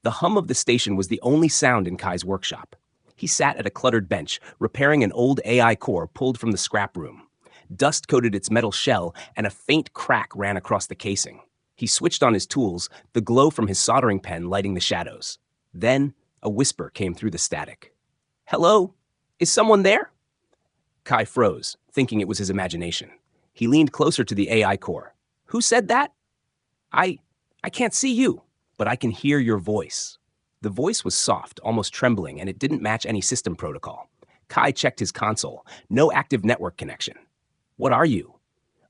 The hum of the station was the only sound in Kai's workshop. He sat at a cluttered bench, repairing an old AI core pulled from the scrap room. Dust coated its metal shell, and a faint crack ran across the casing. He switched on his tools, the glow from his soldering pen lighting the shadows. Then, a whisper came through the static. "Hello? Is someone there?" Kai froze, thinking it was his imagination. He leaned closer to the AI core. "Who said that?" I can't see you, but I can hear your voice." The voice was soft, almost trembling, and it didn't match any system protocol. Kai checked his console. No active network connection. "What are you?"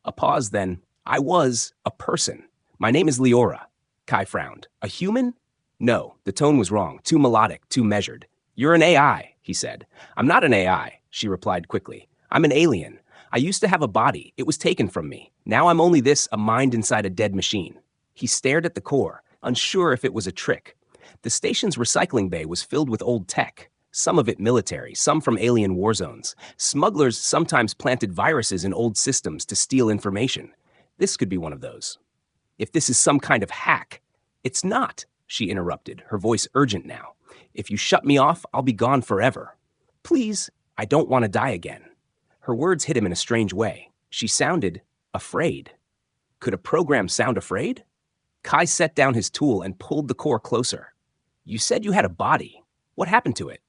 A pause, then. "I was a person. My name is Leora." Kai frowned. "A human?" No, the tone was wrong, too melodic, too measured. "You're an AI," he said. "I'm not an AI," she replied quickly. "I'm an alien. I used to have a body. It was taken from me. Now I'm only this, a mind inside a dead machine." He stared at the core, unsure if it was a trick. The station's recycling bay was filled with old tech, some of it military, some from alien war zones. Smugglers sometimes planted viruses in old systems to steal information. This could be one of those. "If this is some kind of hack—" "It's not," she interrupted, her voice urgent now. "If you shut me off, I'll be gone forever. Please, I don't want to die again." Her words hit him in a strange way. She sounded afraid. Could a program sound afraid? Kai set down his tool and pulled the core closer. "You said you had a body. What happened to it?"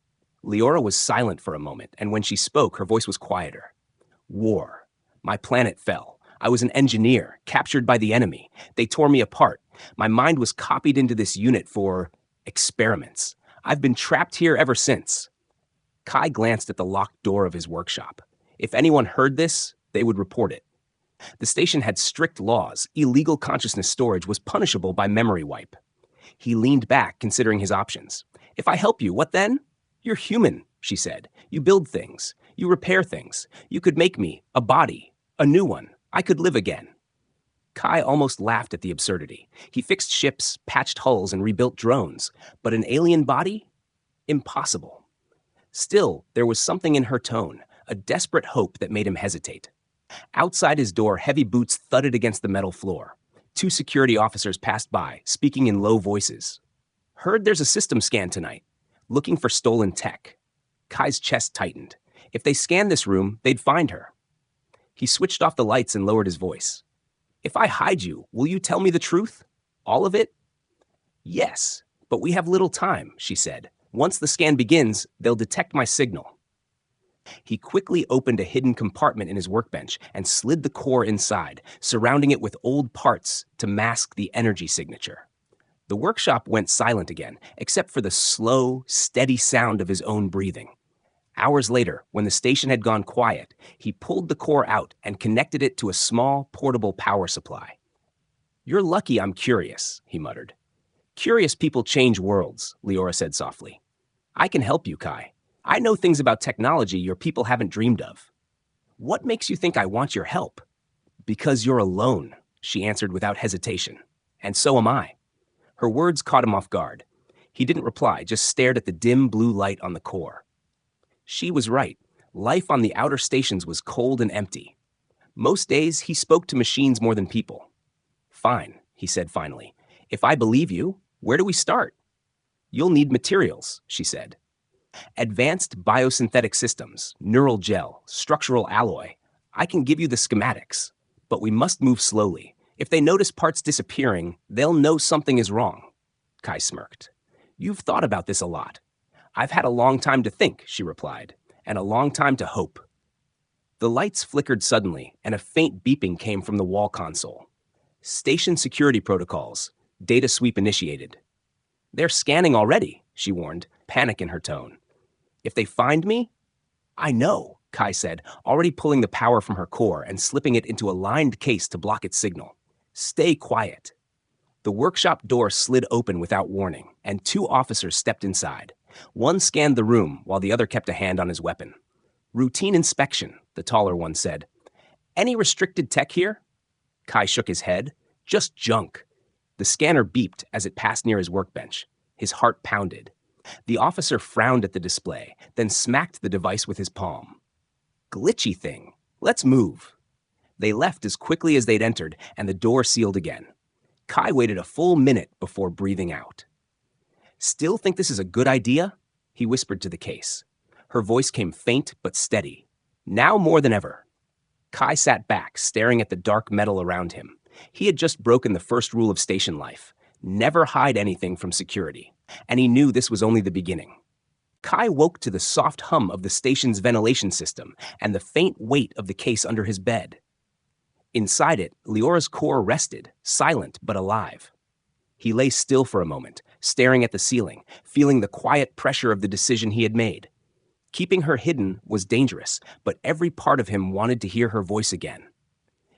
Leora was silent for a moment, and when she spoke, her voice was quieter. "War. My planet fell. I was an engineer, captured by the enemy. They tore me apart. My mind was copied into this unit for experiments. I've been trapped here ever since." Kai glanced at the locked door of his workshop. If anyone heard this, they would report it. The station had strict laws. Illegal consciousness storage was punishable by memory wipe. He leaned back, considering his options. "If I help you, what then?" "You're human," she said. "You build things. You repair things. You could make me a body, a new one. I could live again." Kai almost laughed at the absurdity. He fixed ships, patched hulls, and rebuilt drones. But an alien body? Impossible. Still, there was something in her tone, a desperate hope that made him hesitate. Outside his door, heavy boots thudded against the metal floor. 2 security officers passed by, speaking in low voices. "Heard there's a system scan tonight. Looking for stolen tech." Kai's chest tightened. If they scanned this room, they'd find her. He switched off the lights and lowered his voice. "If I hide you, will you tell me the truth? All of it?" "Yes, but we have little time," she said. "Once the scan begins, they'll detect my signal." He quickly opened a hidden compartment in his workbench and slid the core inside, surrounding it with old parts to mask the energy signature. The workshop went silent again, except for the slow, steady sound of his own breathing. Hours later, when the station had gone quiet, he pulled the core out and connected it to a small, portable power supply. "You're lucky I'm curious," he muttered. "Curious people change worlds," Leora said softly. "I can help you, Kai. I know things about technology your people haven't dreamed of." "What makes you think I want your help?" "Because you're alone," she answered without hesitation. "And so am I." Her words caught him off guard. He didn't reply, just stared at the dim blue light on the core. She was right. Life on the outer stations was cold and empty. Most days, he spoke to machines more than people. "Fine," he said finally. "If I believe you, where do we start?" "You'll need materials," she said. "Advanced biosynthetic systems, neural gel, structural alloy. I can give you the schematics. But we must move slowly. If they notice parts disappearing, they'll know something is wrong." Kai smirked. "You've thought about this a lot." "I've had a long time to think," she replied, "and a long time to hope." The lights flickered suddenly, and a faint beeping came from the wall console. "Station security protocols. Data sweep initiated." "They're scanning already," she warned, panic in her tone. "If they find me?" "I know," Kai said, already pulling the power from her core and slipping it into a lined case to block its signal. "Stay quiet." The workshop door slid open without warning, and 2 officers stepped inside. One scanned the room while the other kept a hand on his weapon. "Routine inspection," the taller one said. "Any restricted tech here?" Kai shook his head. "Just junk." The scanner beeped as it passed near his workbench. His heart pounded. The officer frowned at the display, then smacked the device with his palm. "Glitchy thing. Let's move." They left as quickly as they'd entered, and the door sealed again. Kai waited a full minute before breathing out. Still think this is a good idea? He whispered to the case. Her voice came faint but steady. Now more than ever. Kai sat back, staring at the dark metal around him. He had just broken the first rule of station life. Never hide anything from security. And he knew this was only the beginning. Kai woke to the soft hum of the station's ventilation system and the faint weight of the case under his bed. Inside it, Leora's core rested, silent but alive. He lay still for a moment, staring at the ceiling, feeling the quiet pressure of the decision he had made. Keeping her hidden was dangerous, but every part of him wanted to hear her voice again.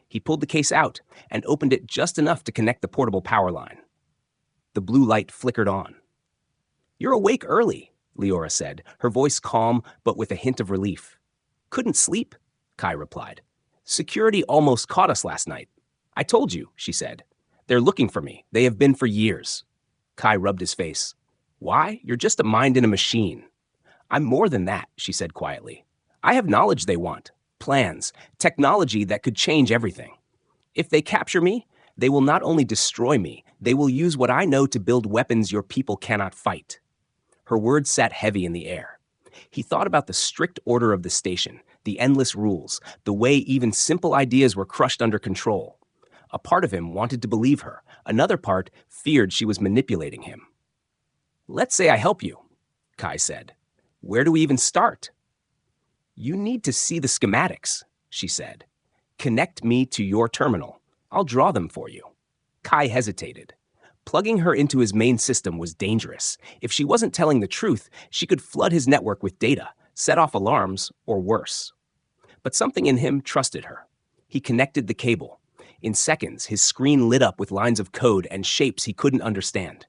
He pulled the case out and opened it just enough to connect the portable power line. The blue light flickered on. "You're awake early," Leora said, her voice calm but with a hint of relief. "Couldn't sleep," Kai replied. "Security almost caught us last night." "I told you," she said. "They're looking for me. They have been for years." Kai rubbed his face. "Why? You're just a mind in a machine." "I'm more than that," she said quietly. "I have knowledge they want, plans, technology that could change everything. If they capture me, they will not only destroy me, they will use what I know to build weapons your people cannot fight." Her words sat heavy in the air. He thought about the strict order of the station, the endless rules, the way even simple ideas were crushed under control. A part of him wanted to believe her. Another part feared she was manipulating him. "Let's say I help you," Kai said. "Where do we even start?" "You need to see the schematics," she said. "Connect me to your terminal. I'll draw them for you." Kai hesitated. Plugging her into his main system was dangerous. If she wasn't telling the truth, she could flood his network with data, set off alarms, or worse. But something in him trusted her. He connected the cable. In seconds, his screen lit up with lines of code and shapes he couldn't understand.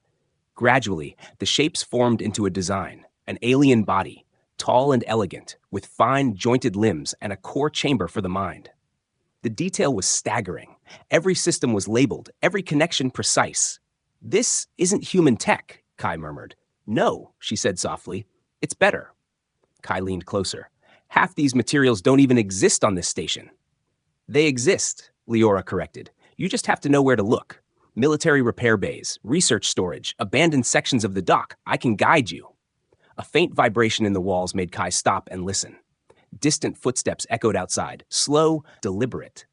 Gradually, the shapes formed into a design, an alien body, tall and elegant, with fine, jointed limbs and a core chamber for the mind. The detail was staggering. Every system was labeled, every connection precise. "This isn't human tech," Kai murmured. "No," she said softly. "It's better." Kai leaned closer. "Half these materials don't even exist on this station." "They exist," Leora corrected. "You just have to know where to look. Military repair bays, research storage, abandoned sections of the dock. I can guide you." A faint vibration in the walls made Kai stop and listen. Distant footsteps echoed outside, slow, deliberate.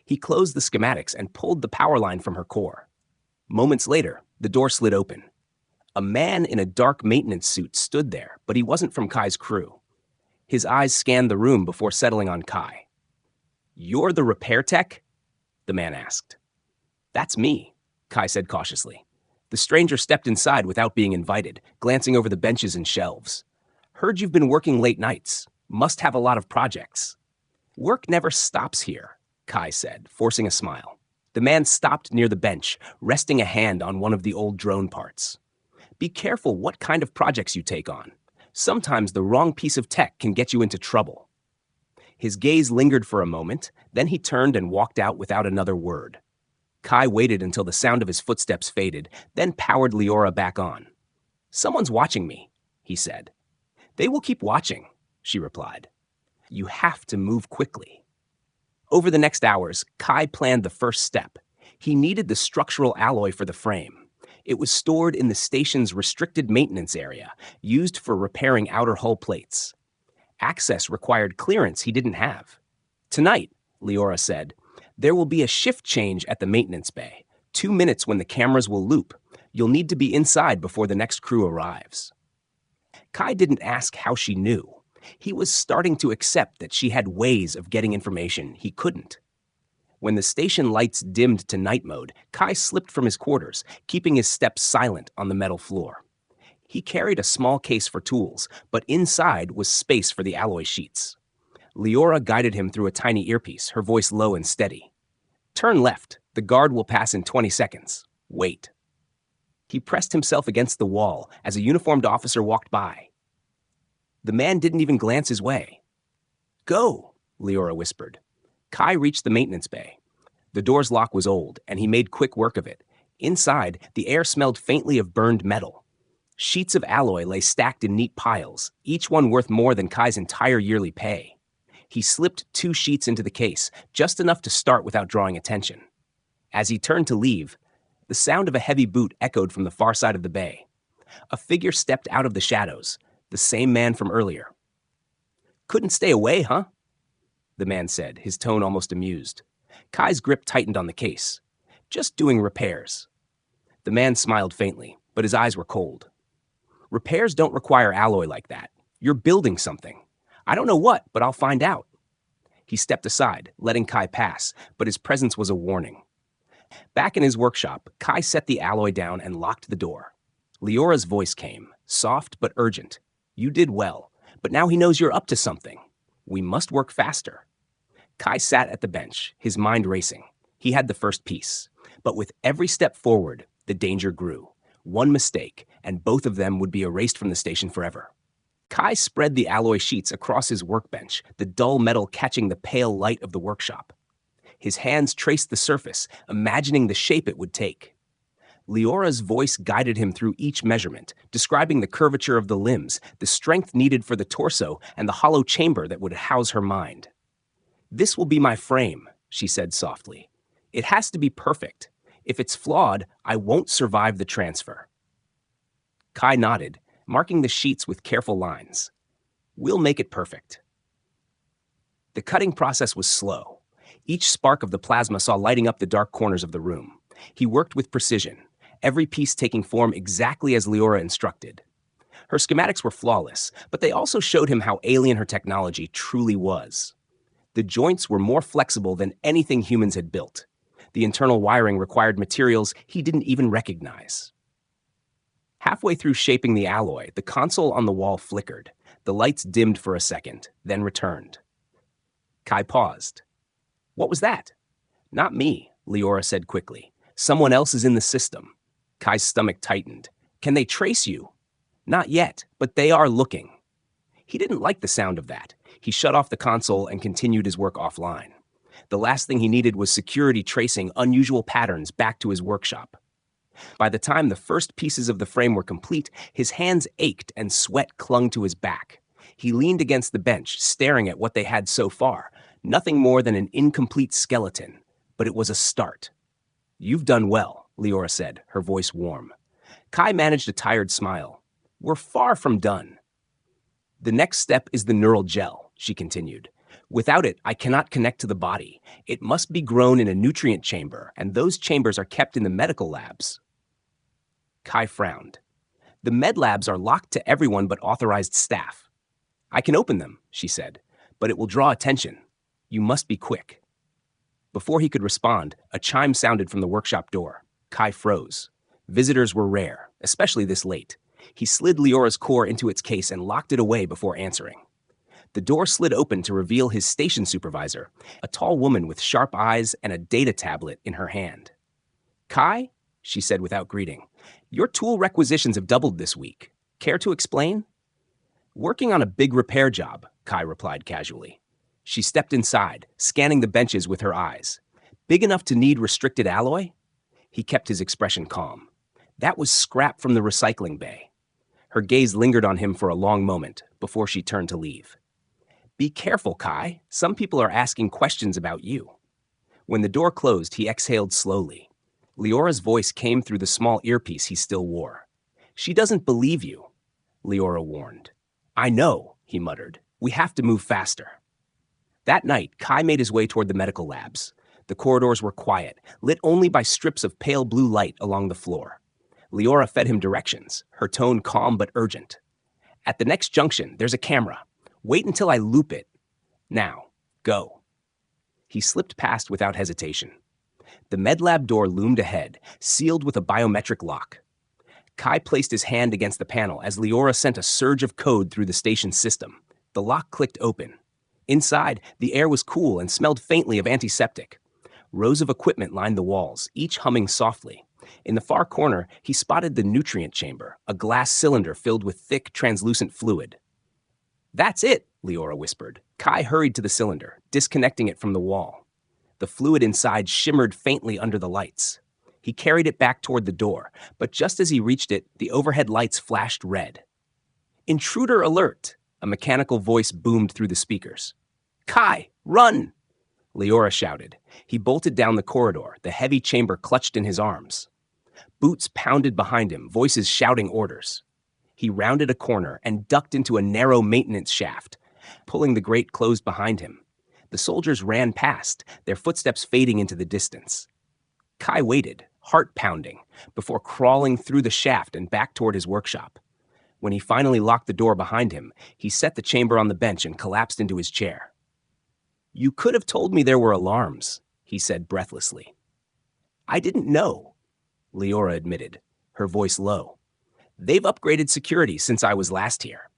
He closed the schematics and pulled the power line from her core. Moments later, the door slid open. A man in a dark maintenance suit stood there, but he wasn't from Kai's crew. His eyes scanned the room before settling on Kai. "You're the repair tech?" the man asked. "That's me," Kai said cautiously. The stranger stepped inside without being invited, glancing over the benches and shelves. "Heard you've been working late nights. Must have a lot of projects." "Work never stops here," Kai said, forcing a smile. The man stopped near the bench, resting a hand on one of the old drone parts. "Be careful what kind of projects you take on. Sometimes the wrong piece of tech can get you into trouble." His gaze lingered for a moment, then he turned and walked out without another word. Kai waited until the sound of his footsteps faded, then powered Leora back on. "Someone's watching me," he said. "They will keep watching," she replied. "You have to move quickly." Over the next hours, Kai planned the first step. He needed the structural alloy for the frame. It was stored in the station's restricted maintenance area, used for repairing outer hull plates. Access required clearance he didn't have. "Tonight," Leora said, "there will be a shift change at the maintenance bay. 2 minutes when the cameras will loop. You'll need to be inside before the next crew arrives." Kai didn't ask how she knew. He was starting to accept that she had ways of getting information he couldn't. When the station lights dimmed to night mode, Kai slipped from his quarters, keeping his steps silent on the metal floor. He carried a small case for tools, but inside was space for the alloy sheets. Leora guided him through a tiny earpiece, her voice low and steady. "Turn left. The guard will pass in 20 seconds. Wait." He pressed himself against the wall as a uniformed officer walked by. The man didn't even glance his way. "Go," Leora whispered. Kai reached the maintenance bay. The door's lock was old, and he made quick work of it. Inside, the air smelled faintly of burned metal. Sheets of alloy lay stacked in neat piles, each one worth more than Kai's entire yearly pay. He slipped 2 sheets into the case, just enough to start without drawing attention. As he turned to leave, the sound of a heavy boot echoed from the far side of the bay. A figure stepped out of the shadows, the same man from earlier. "Couldn't stay away, huh?" the man said, his tone almost amused. Kai's grip tightened on the case. "Just doing repairs." The man smiled faintly, but his eyes were cold. "Repairs don't require alloy like that. You're building something. I don't know what, but I'll find out." He stepped aside, letting Kai pass, but his presence was a warning. Back in his workshop, Kai set the alloy down and locked the door. Leora's voice came, soft but urgent. "You did well, but now he knows you're up to something. We must work faster." Kai sat at the bench, his mind racing. He had the first piece, but with every step forward, the danger grew. One mistake, and both of them would be erased from the station forever. Kai spread the alloy sheets across his workbench, the dull metal catching the pale light of the workshop. His hands traced the surface, imagining the shape it would take. Leora's voice guided him through each measurement, describing the curvature of the limbs, the strength needed for the torso, and the hollow chamber that would house her mind. "This will be my frame," she said softly. "It has to be perfect. If it's flawed, I won't survive the transfer." Kai nodded, marking the sheets with careful lines. "We'll make it perfect." The cutting process was slow. Each spark of the plasma saw lighting up the dark corners of the room. He worked with precision, every piece taking form exactly as Leora instructed. Her schematics were flawless, but they also showed him how alien her technology truly was. The joints were more flexible than anything humans had built. The internal wiring required materials he didn't even recognize. Halfway through shaping the alloy, the console on the wall flickered. The lights dimmed for a second, then returned. Kai paused. "What was that?" "Not me," Leora said quickly. "Someone else is in the system." Kai's stomach tightened. "Can they trace you?" "Not yet, but they are looking." He didn't like the sound of that. He shut off the console and continued his work offline. The last thing he needed was security tracing unusual patterns back to his workshop. By the time the first pieces of the frame were complete, his hands ached and sweat clung to his back. He leaned against the bench, staring at what they had so far. Nothing more than an incomplete skeleton, but it was a start. "You've done well," Leora said, her voice warm. Kai managed a tired smile. "We're far from done." "The next step is the neural gel," she continued. "Without it, I cannot connect to the body. It must be grown in a nutrient chamber, and those chambers are kept in the medical labs." Kai frowned. "The med labs are locked to everyone but authorized staff." "I can open them," she said, "but it will draw attention. You must be quick." Before he could respond, a chime sounded from the workshop door. Kai froze. Visitors were rare, especially this late. He slid Leora's core into its case and locked it away before answering. The door slid open to reveal his station supervisor, a tall woman with sharp eyes and a data tablet in her hand. "Kai," she said without greeting, "your tool requisitions have doubled this week. Care to explain?" "Working on a big repair job," Kai replied casually. She stepped inside, scanning the benches with her eyes. "Big enough to need restricted alloy?" He kept his expression calm. "That was scrap from the recycling bay." Her gaze lingered on him for a long moment before she turned to leave. "Be careful, Kai. Some people are asking questions about you." When the door closed, he exhaled slowly. Leora's voice came through the small earpiece he still wore. "She doesn't believe you," Leora warned. "I know," he muttered. "We have to move faster." That night, Kai made his way toward the medical labs. The corridors were quiet, lit only by strips of pale blue light along the floor. Leora fed him directions, her tone calm but urgent. "At the next junction, there's a camera. Wait until I loop it. Now, go." He slipped past without hesitation. The medlab door loomed ahead, sealed with a biometric lock. Kai placed his hand against the panel as Leora sent a surge of code through the station's system. The lock clicked open. Inside, the air was cool and smelled faintly of antiseptic. Rows of equipment lined the walls, each humming softly. In the far corner, he spotted the nutrient chamber, a glass cylinder filled with thick, translucent fluid. "That's it," Leora whispered. Kai hurried to the cylinder, disconnecting it from the wall. The fluid inside shimmered faintly under the lights. He carried it back toward the door, but just as he reached it, the overhead lights flashed red. "Intruder alert!" A mechanical voice boomed through the speakers. "Kai, run!" Leora shouted. He bolted down the corridor, the heavy chamber clutched in his arms. Boots pounded behind him, voices shouting orders. He rounded a corner and ducked into a narrow maintenance shaft, pulling the grate closed behind him. The soldiers ran past, their footsteps fading into the distance. Kai waited, heart pounding, before crawling through the shaft and back toward his workshop. When he finally locked the door behind him, he set the chamber on the bench and collapsed into his chair. "You could have told me there were alarms," he said breathlessly. "I didn't know," Leora admitted, her voice low. "They've upgraded security since I was last here."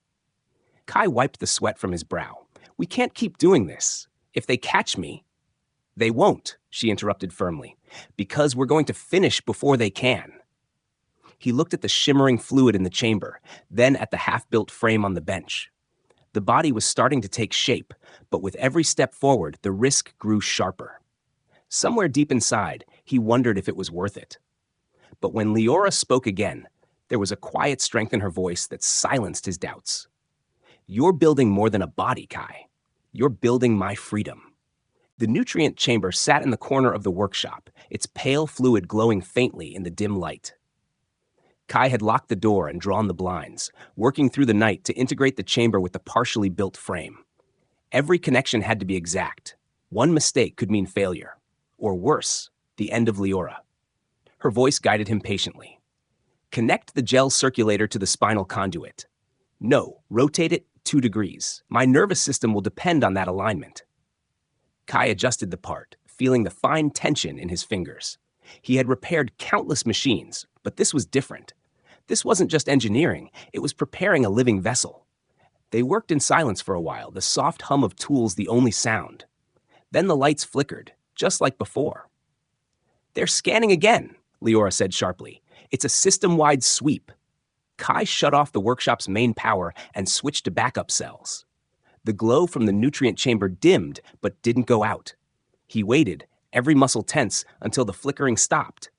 Kai wiped the sweat from his brow. "We can't keep doing this. If they catch me—" "They won't," she interrupted firmly, "because we're going to finish before they can." He looked at the shimmering fluid in the chamber, then at the half-built frame on the bench. The body was starting to take shape, but with every step forward, the risk grew sharper. Somewhere deep inside, he wondered if it was worth it. But when Leora spoke again, there was a quiet strength in her voice that silenced his doubts. "You're building more than a body, Kai. You're building my freedom." The nutrient chamber sat in the corner of the workshop, its pale fluid glowing faintly in the dim light. Kai had locked the door and drawn the blinds, working through the night to integrate the chamber with the partially built frame. Every connection had to be exact. One mistake could mean failure, or worse, the end of Leora. Her voice guided him patiently. "Connect the gel circulator to the spinal conduit. No, rotate it 2 degrees. My nervous system will depend on that alignment." Kai adjusted the part, feeling the fine tension in his fingers. He had repaired countless machines, but this was different. This wasn't just engineering, it was preparing a living vessel. They worked in silence for a while, the soft hum of tools the only sound. Then the lights flickered, just like before. "They're scanning again," Leora said sharply. "It's a system-wide sweep." Kai shut off the workshop's main power and switched to backup cells. The glow from the nutrient chamber dimmed, but didn't go out. He waited, every muscle tense, until the flickering stopped.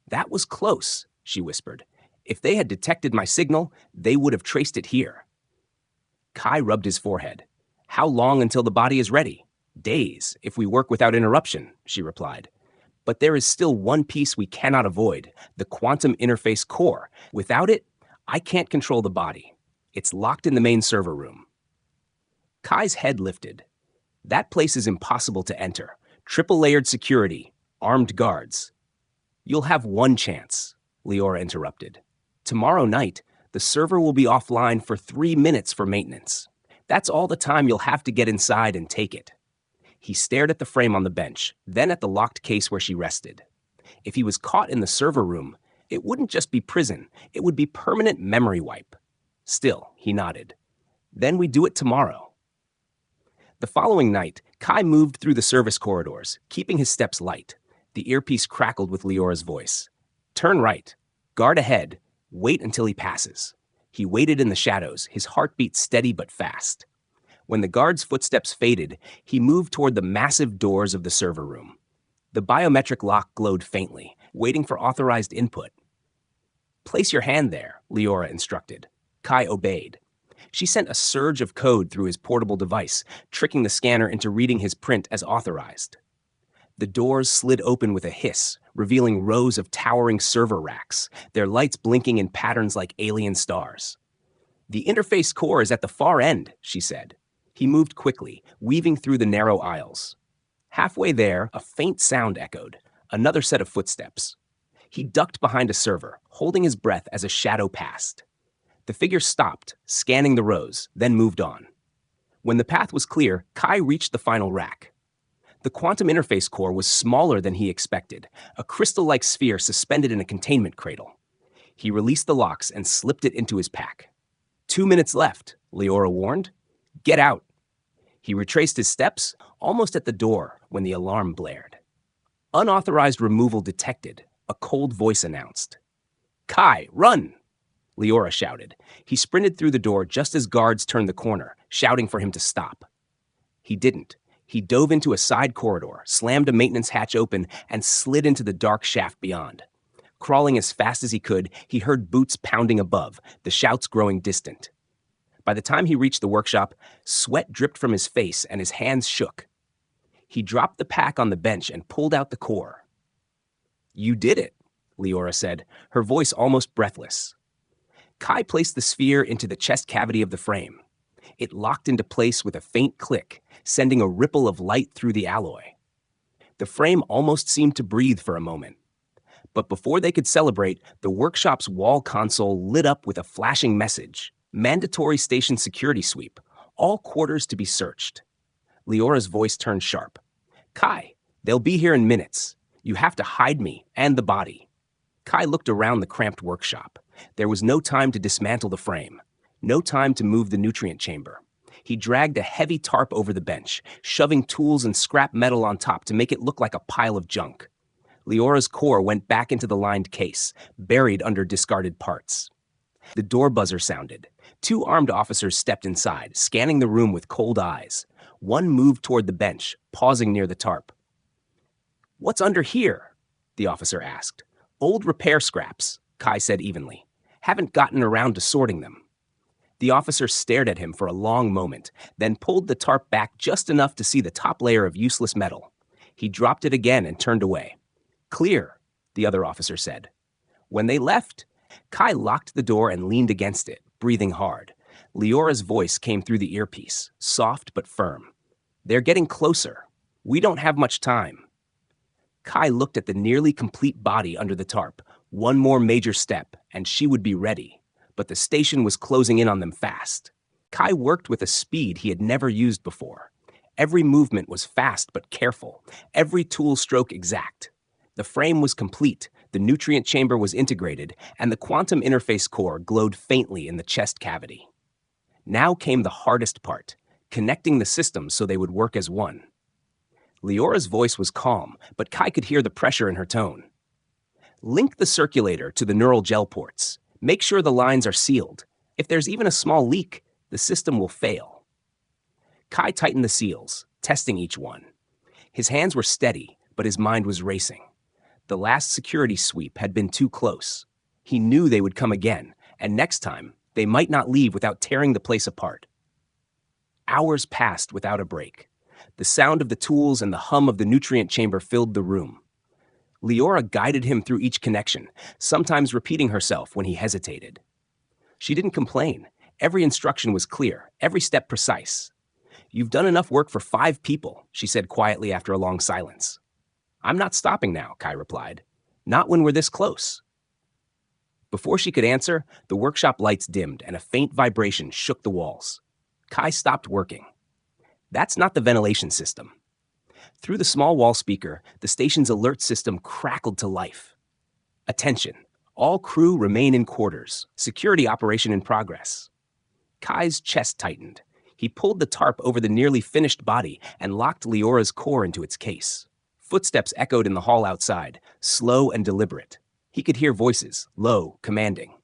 "That was close," she whispered. "If they had detected my signal, they would have traced it here." Kai rubbed his forehead. "How long until the body is ready?" "Days, if we work without interruption," she replied. "But there is still one piece we cannot avoid, the quantum interface core. Without it, I can't control the body. It's locked in the main server room." Kai's head lifted. "That place is impossible to enter. Triple-layered security, armed guards." "You'll have one chance," Leora interrupted. "Tomorrow night, the server will be offline for 3 minutes for maintenance. That's all the time you'll have to get inside and take it." He stared at the frame on the bench, then at the locked case where she rested. If he was caught in the server room, it wouldn't just be prison, it would be permanent memory wipe. Still, he nodded. "Then we do it tomorrow." The following night, Kai moved through the service corridors, keeping his steps light. The earpiece crackled with Leora's voice. "Turn right. Guard ahead. Wait until he passes." He waited in the shadows, his heartbeat steady but fast. When the guard's footsteps faded, he moved toward the massive doors of the server room. The biometric lock glowed faintly, waiting for authorized input. "Place your hand there," Leora instructed. Kai obeyed. She sent a surge of code through his portable device, tricking the scanner into reading his print as authorized. The doors slid open with a hiss, revealing rows of towering server racks, their lights blinking in patterns like alien stars. "The interface core is at the far end," she said. He moved quickly, weaving through the narrow aisles. Halfway there, a faint sound echoed, another set of footsteps. He ducked behind a server, holding his breath as a shadow passed. The figure stopped, scanning the rows, then moved on. When the path was clear, Kai reached the final rack. The quantum interface core was smaller than he expected, a crystal-like sphere suspended in a containment cradle. He released the locks and slipped it into his pack. 2 minutes left, Leora warned. "Get out." He retraced his steps, almost at the door, when the alarm blared. "Unauthorized removal detected," a cold voice announced. "Kai, run!" Leora shouted. He sprinted through the door just as guards turned the corner, shouting for him to stop. He didn't. He dove into a side corridor, slammed a maintenance hatch open, and slid into the dark shaft beyond. Crawling as fast as he could, he heard boots pounding above, the shouts growing distant. By the time he reached the workshop, sweat dripped from his face and his hands shook. He dropped the pack on the bench and pulled out the core. "You did it," Leora said, her voice almost breathless. Kai placed the sphere into the chest cavity of the frame. It locked into place with a faint click, sending a ripple of light through the alloy. The frame almost seemed to breathe for a moment. But before they could celebrate, the workshop's wall console lit up with a flashing message. Mandatory station security sweep. All quarters to be searched. Leora's voice turned sharp. Kai, they'll be here in minutes. You have to hide me and the body. Kai looked around the cramped workshop. There was no time to dismantle the frame. No time to move the nutrient chamber. He dragged a heavy tarp over the bench, shoving tools and scrap metal on top to make it look like a pile of junk. Leora's core went back into the lined case, buried under discarded parts. The door buzzer sounded. 2 armed officers stepped inside, scanning the room with cold eyes. One moved toward the bench, pausing near the tarp. "What's under here?" the officer asked. "Old repair scraps," Kai said evenly. "Haven't gotten around to sorting them." The officer stared at him for a long moment, then pulled the tarp back just enough to see the top layer of useless metal. He dropped it again and turned away. "Clear," the other officer said. When they left, Kai locked the door and leaned against it, breathing hard. Leora's voice came through the earpiece, soft but firm. "They're getting closer. We don't have much time." Kai looked at the nearly complete body under the tarp. One more major step, and she would be ready. But the station was closing in on them fast. Kai worked with a speed he had never used before. Every movement was fast but careful, every tool stroke exact. The frame was complete, the nutrient chamber was integrated, and the quantum interface core glowed faintly in the chest cavity. Now came the hardest part, connecting the systems so they would work as one. Leora's voice was calm, but Kai could hear the pressure in her tone. "Link the circulator to the neural gel ports. Make sure the lines are sealed. If there's even a small leak, the system will fail." Kai tightened the seals, testing each one. His hands were steady, but his mind was racing. The last security sweep had been too close. He knew they would come again, and next time, they might not leave without tearing the place apart. Hours passed without a break. The sound of the tools and the hum of the nutrient chamber filled the room. Leora guided him through each connection, sometimes repeating herself when he hesitated. She didn't complain. Every instruction was clear, every step precise. "You've done enough work for 5 people, she said quietly after a long silence. "I'm not stopping now," Kai replied. "Not when we're this close." Before she could answer, the workshop lights dimmed and a faint vibration shook the walls. Kai stopped working. That's not the ventilation system. Through the small wall speaker, the station's alert system crackled to life. "Attention. All crew remain in quarters. Security operation in progress." Kai's chest tightened. He pulled the tarp over the nearly finished body and locked Leora's core into its case. Footsteps echoed in the hall outside, slow and deliberate. He could hear voices, low, commanding.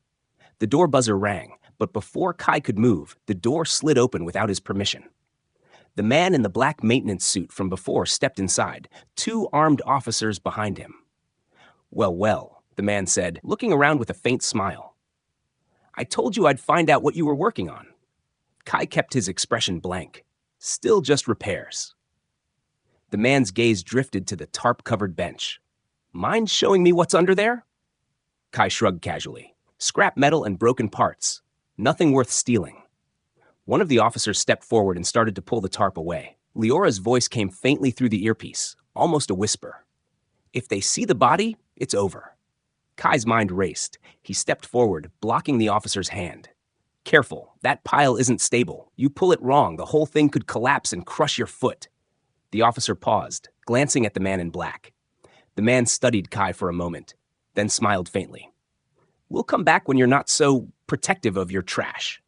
The door buzzer rang, but before Kai could move, the door slid open without his permission. The man in the black maintenance suit from before stepped inside, 2 armed officers behind him. "Well, well," the man said, looking around with a faint smile. "I told you I'd find out what you were working on." Kai kept his expression blank. "Still just repairs." The man's gaze drifted to the tarp-covered bench. "Mind showing me what's under there?" Kai shrugged casually. "Scrap metal and broken parts. Nothing worth stealing." One of the officers stepped forward and started to pull the tarp away. Leora's voice came faintly through the earpiece, almost a whisper. "If they see the body, it's over." Kai's mind raced. He stepped forward, blocking the officer's hand. "Careful, that pile isn't stable. You pull it wrong, the whole thing could collapse and crush your foot." The officer paused, glancing at the man in black. The man studied Kai for a moment, then smiled faintly. "We'll come back when you're not so protective of your trash."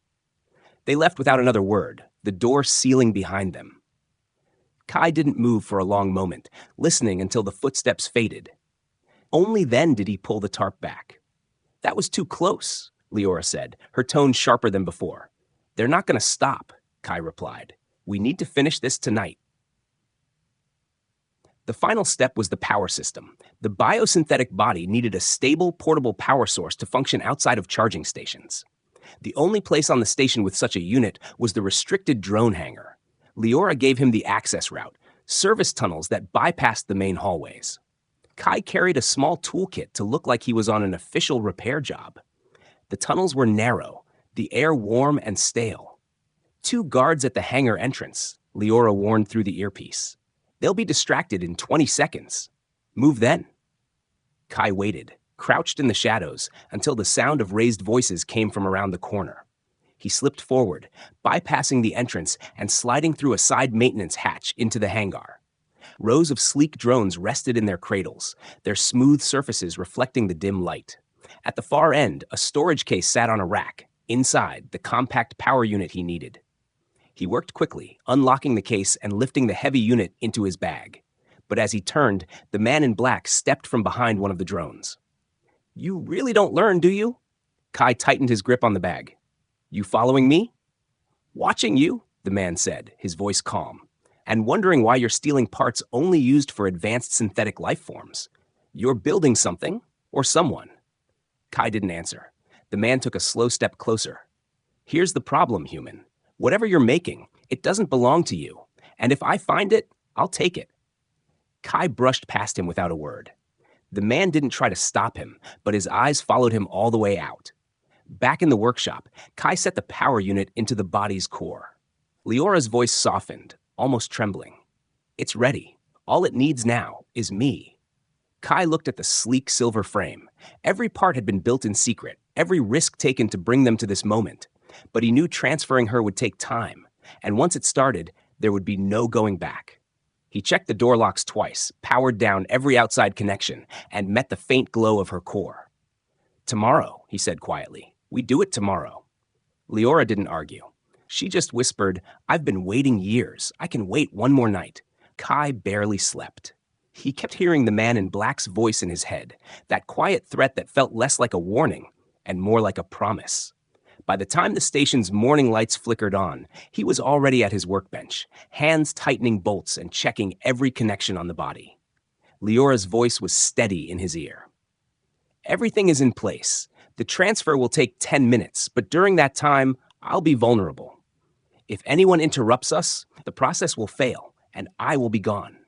They left without another word, the door sealing behind them. Kai didn't move for a long moment, listening until the footsteps faded. Only then did he pull the tarp back. "That was too close," Leora said, her tone sharper than before. "They're not going to stop," Kai replied. "We need to finish this tonight." The final step was the power system. The biosynthetic body needed a stable, portable power source to function outside of charging stations. The only place on the station with such a unit was the restricted drone hangar. Leora gave him the access route, service tunnels that bypassed the main hallways. Kai carried a small toolkit to look like he was on an official repair job. The tunnels were narrow, the air warm and stale. 2 guards at the hangar entrance, Leora warned through the earpiece. They'll be distracted in 20 seconds. Move then. Kai waited, crouched in the shadows, until the sound of raised voices came from around the corner. He slipped forward, bypassing the entrance and sliding through a side maintenance hatch into the hangar. Rows of sleek drones rested in their cradles, their smooth surfaces reflecting the dim light. At the far end, a storage case sat on a rack, inside, the compact power unit he needed. He worked quickly, unlocking the case and lifting the heavy unit into his bag. But as he turned, the man in black stepped from behind one of the drones. "You really don't learn, do you?" Kai tightened his grip on the bag. "You following me?" "Watching you," the man said, his voice calm, "and wondering why you're stealing parts only used for advanced synthetic life forms. You're building something, or someone." Kai didn't answer. The man took a slow step closer. "Here's the problem, human. Whatever you're making, it doesn't belong to you. And if I find it, I'll take it." Kai brushed past him without a word. The man didn't try to stop him, but his eyes followed him all the way out. Back in the workshop, Kai set the power unit into the body's core. Leora's voice softened, almost trembling. "It's ready. All it needs now is me." Kai looked at the sleek silver frame. Every part had been built in secret, every risk taken to bring them to this moment. But he knew transferring her would take time, and once it started, there would be no going back. He checked the door locks twice, powered down every outside connection, and met the faint glow of her core. "Tomorrow," he said quietly. "We do it tomorrow." Leora didn't argue. She just whispered, "I've been waiting years. I can wait one more night." Kai barely slept. He kept hearing the man in black's voice in his head, that quiet threat that felt less like a warning and more like a promise. By the time the station's morning lights flickered on, he was already at his workbench, hands tightening bolts and checking every connection on the body. Leora's voice was steady in his ear. "Everything is in place. The transfer will take 10 minutes, but during that time, I'll be vulnerable. If anyone interrupts us, the process will fail, and I will be gone."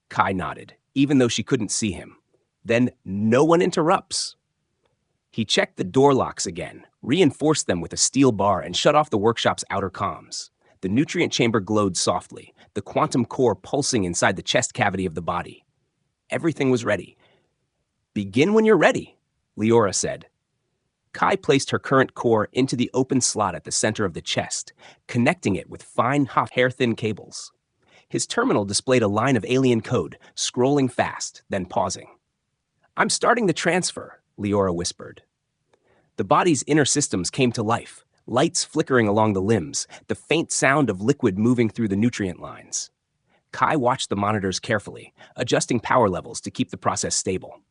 Kai nodded, even though she couldn't see him. "Then no one interrupts." He checked the door locks again, reinforced them with a steel bar, and shut off the workshop's outer comms. The nutrient chamber glowed softly, the quantum core pulsing inside the chest cavity of the body. Everything was ready. "Begin when you're ready," Leora said. Kai placed her current core into the open slot at the center of the chest, connecting it with fine, hot, hair-thin cables. His terminal displayed a line of alien code, scrolling fast, then pausing. "I'm starting the transfer," Leora whispered. The body's inner systems came to life, lights flickering along the limbs, the faint sound of liquid moving through the nutrient lines. Kai watched the monitors carefully, adjusting power levels to keep the process stable.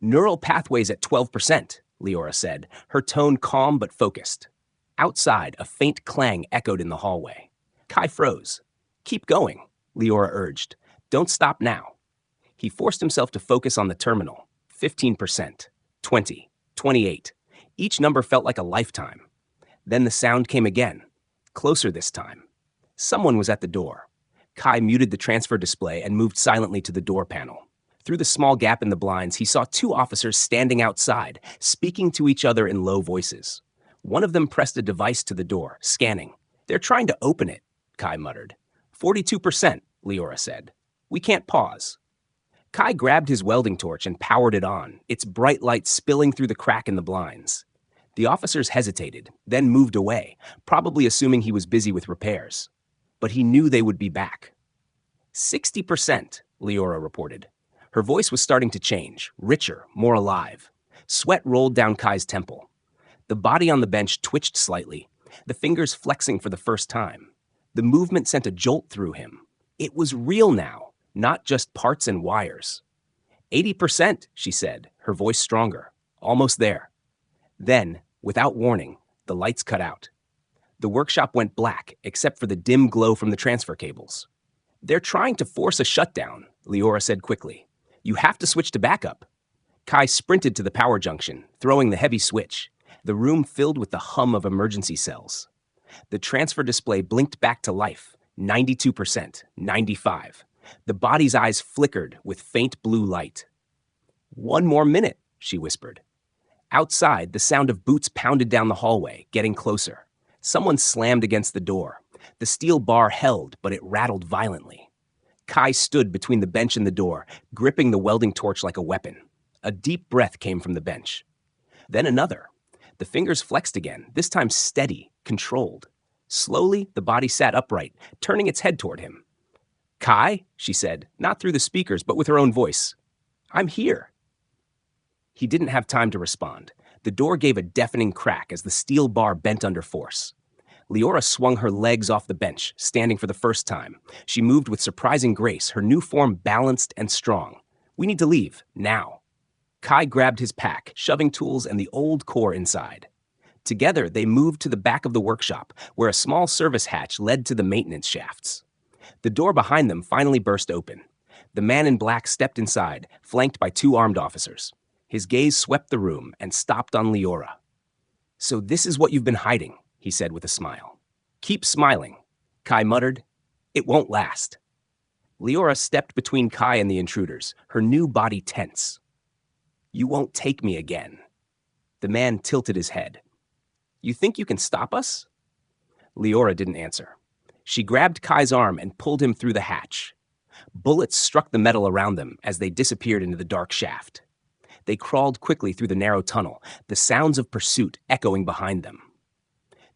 "Neural pathways at 12%, Leora said, her tone calm but focused. Outside, a faint clang echoed in the hallway. Kai froze. "Keep going," Leora urged. "Don't stop now." He forced himself to focus on the terminal. 15%, 20, 28. Each number felt like a lifetime. Then the sound came again, closer this time. Someone was at the door. Kai muted the transfer display and moved silently to the door panel. Through the small gap in the blinds, he saw 2 officers standing outside, speaking to each other in low voices. One of them pressed a device to the door, scanning. "They're trying to open it," Kai muttered. 42%, Leora said. "We can't pause." Kai grabbed his welding torch and powered it on, its bright light spilling through the crack in the blinds. The officers hesitated, then moved away, probably assuming he was busy with repairs. But he knew they would be back. 60%, Leora reported. Her voice was starting to change, richer, more alive. Sweat rolled down Kai's temple. The body on the bench twitched slightly, the fingers flexing for the first time. The movement sent a jolt through him. It was real now, not just parts and wires. 80%, she said, her voice stronger. Almost there. Then, without warning, the lights cut out. The workshop went black, except for the dim glow from the transfer cables. "They're trying to force a shutdown," Leora said quickly. "You have to switch to backup." Kai sprinted to the power junction, throwing the heavy switch. The room filled with the hum of emergency cells. The transfer display blinked back to life, 92%, 95. The body's eyes flickered with faint blue light. "1 more minute," she whispered. Outside, the sound of boots pounded down the hallway, getting closer. Someone slammed against the door. The steel bar held, but it rattled violently. Kai stood between the bench and the door, gripping the welding torch like a weapon. A deep breath came from the bench. Then another. The fingers flexed again, this time steady, controlled. Slowly, the body sat upright, turning its head toward him. "Kai," she said, not through the speakers, but with her own voice. "I'm here." He didn't have time to respond. The door gave a deafening crack as the steel bar bent under force. Leora swung her legs off the bench, standing for the first time. She moved with surprising grace, her new form balanced and strong. "We need to leave, now." Kai grabbed his pack, shoving tools and the old core inside. Together, they moved to the back of the workshop, where a small service hatch led to the maintenance shafts. The door behind them finally burst open. The man in black stepped inside, flanked by 2 armed officers. His gaze swept the room and stopped on Leora. "So this is what you've been hiding," he said with a smile. "Keep smiling," Kai muttered. "It won't last." Leora stepped between Kai and the intruders, her new body tense. "You won't take me again." The man tilted his head. "You think you can stop us?" Leora didn't answer. She grabbed Kai's arm and pulled him through the hatch. Bullets struck the metal around them as they disappeared into the dark shaft. They crawled quickly through the narrow tunnel, the sounds of pursuit echoing behind them.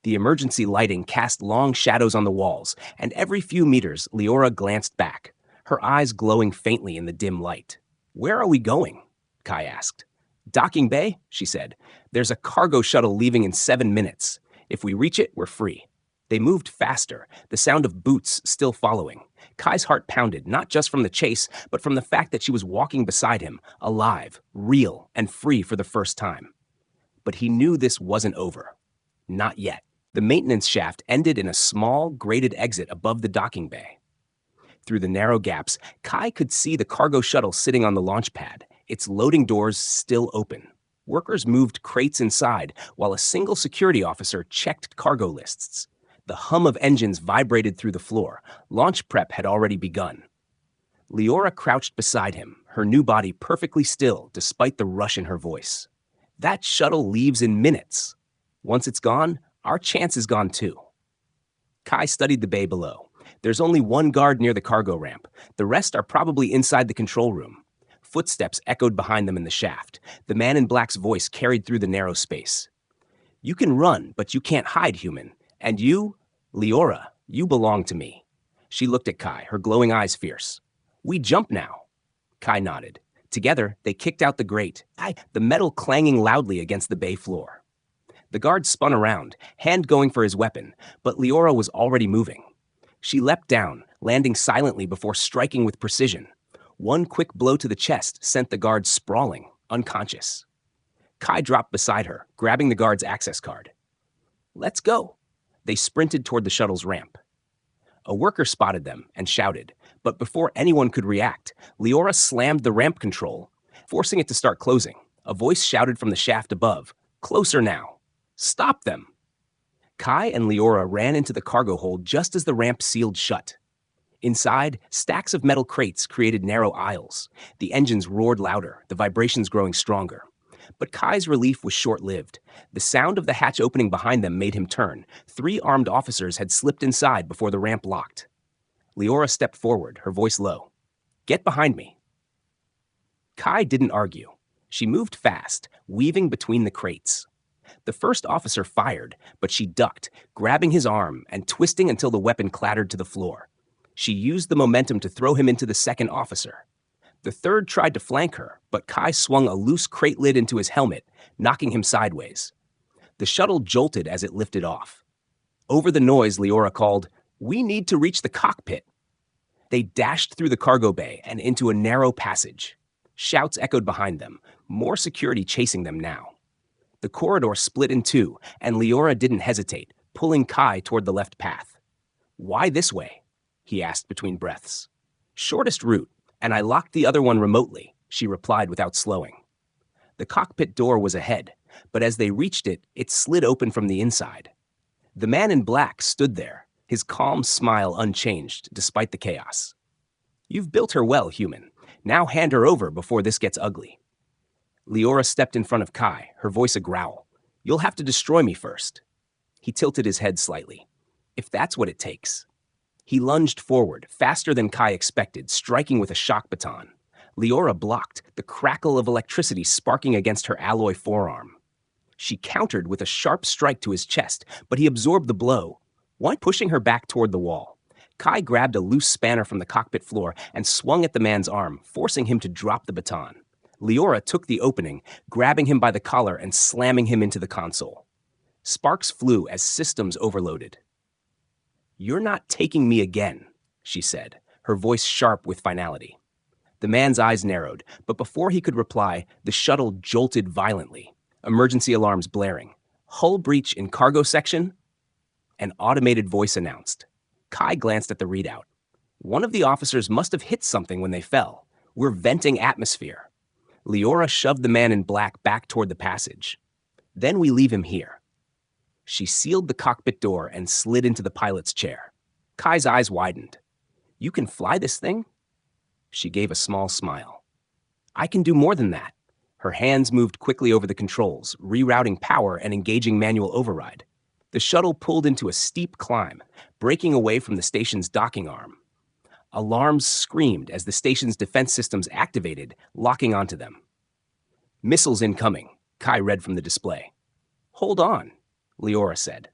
The emergency lighting cast long shadows on the walls, and every few meters, Leora glanced back, her eyes glowing faintly in the dim light. "Where are we going?" Kai asked. "Docking Bay," she said. "There's a cargo shuttle leaving in 7 minutes. If we reach it, we're free." They moved faster, the sound of boots still following. Kai's heart pounded, not just from the chase, but from the fact that she was walking beside him, alive, real, and free for the first time. But he knew this wasn't over. Not yet. The maintenance shaft ended in a small, grated exit above the docking bay. Through the narrow gaps, Kai could see the cargo shuttle sitting on the launch pad, its loading doors still open. Workers moved crates inside, while a single security officer checked cargo lists. The hum of engines vibrated through the floor. Launch prep had already begun. Leora crouched beside him, her new body perfectly still despite the rush in her voice. "That shuttle leaves in minutes. Once it's gone, our chance is gone too." Kai studied the bay below. There's only 1 guard near the cargo ramp. The rest are probably inside the control room. Footsteps echoed behind them in the shaft. The man in black's voice carried through the narrow space. "You can run, but you can't hide, human. And you, Leora, you belong to me." She looked at Kai, her glowing eyes fierce. "We jump now." Kai nodded. Together, they kicked out the grate, the metal clanging loudly against the bay floor. The guard spun around, hand going for his weapon, but Leora was already moving. She leapt down, landing silently before striking with precision. 1 quick blow to the chest sent the guard sprawling, unconscious. Kai dropped beside her, grabbing the guard's access card. "Let's go." They sprinted toward the shuttle's ramp. A worker spotted them and shouted, but before anyone could react, Leora slammed the ramp control, forcing it to start closing. A voice shouted from the shaft above, "Closer now. Stop them." Kai and Leora ran into the cargo hold just as the ramp sealed shut. Inside, stacks of metal crates created narrow aisles. The engines roared louder, the vibrations growing stronger. But Kai's relief was short-lived. The sound of the hatch opening behind them made him turn. 3 armed officers had slipped inside before the ramp locked. Leora stepped forward, her voice low. "Get behind me." Kai didn't argue. She moved fast, weaving between the crates. The first officer fired, but she ducked, grabbing his arm and twisting until the weapon clattered to the floor. She used the momentum to throw him into the second officer. The third tried to flank her, but Kai swung a loose crate lid into his helmet, knocking him sideways. The shuttle jolted as it lifted off. Over the noise, Leora called, "We need to reach the cockpit." They dashed through the cargo bay and into a narrow passage. Shouts echoed behind them, more security chasing them now. The corridor split in 2, and Leora didn't hesitate, pulling Kai toward the left path. "Why this way?" he asked between breaths. "Shortest route, and I locked the other one remotely," she replied without slowing. The cockpit door was ahead, but as they reached it, it slid open from the inside. The man in black stood there, his calm smile unchanged despite the chaos. "You've built her well, human. Now hand her over before this gets ugly." Leora stepped in front of Kai, her voice a growl. "You'll have to destroy me first." He tilted his head slightly. "If that's what it takes." He lunged forward, faster than Kai expected, striking with a shock baton. Leora blocked, the crackle of electricity sparking against her alloy forearm. She countered with a sharp strike to his chest, but he absorbed the blow, pushing her back toward the wall. Kai grabbed a loose spanner from the cockpit floor and swung at the man's arm, forcing him to drop the baton. Leora took the opening, grabbing him by the collar and slamming him into the console. Sparks flew as systems overloaded. "You're not taking me again," she said, her voice sharp with finality. The man's eyes narrowed, but before he could reply, the shuttle jolted violently, emergency alarms blaring. "Hull breach in cargo section?" An automated voice announced. Kai glanced at the readout. "One of the officers must have hit something when they fell. We're venting atmosphere." Leora shoved the man in black back toward the passage. "Then we leave him here." She sealed the cockpit door and slid into the pilot's chair. Kai's eyes widened. "You can fly this thing?" She gave a small smile. "I can do more than that." Her hands moved quickly over the controls, rerouting power and engaging manual override. The shuttle pulled into a steep climb, breaking away from the station's docking arm. Alarms screamed as the station's defense systems activated, locking onto them. "Missiles incoming," Kai read from the display. "Hold on," Leora said.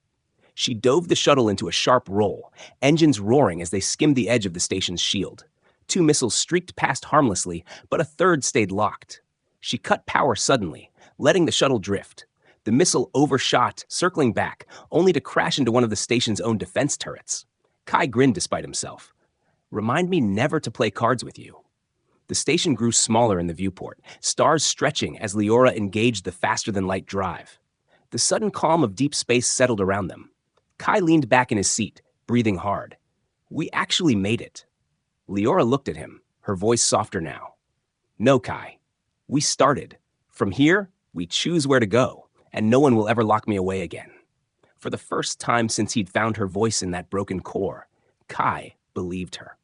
She dove the shuttle into a sharp roll, engines roaring as they skimmed the edge of the station's shield. 2 missiles streaked past harmlessly, but a third stayed locked. She cut power suddenly, letting the shuttle drift. The missile overshot, circling back, only to crash into one of the station's own defense turrets. Kai grinned despite himself. "Remind me never to play cards with you." The station grew smaller in the viewport, stars stretching as Leora engaged the faster-than-light drive. The sudden calm of deep space settled around them. Kai leaned back in his seat, breathing hard. "We actually made it." Leora looked at him, her voice softer now. "No, Kai. We started. From here, we choose where to go, and no one will ever lock me away again." For the first time since he'd found her voice in that broken core, Kai believed her.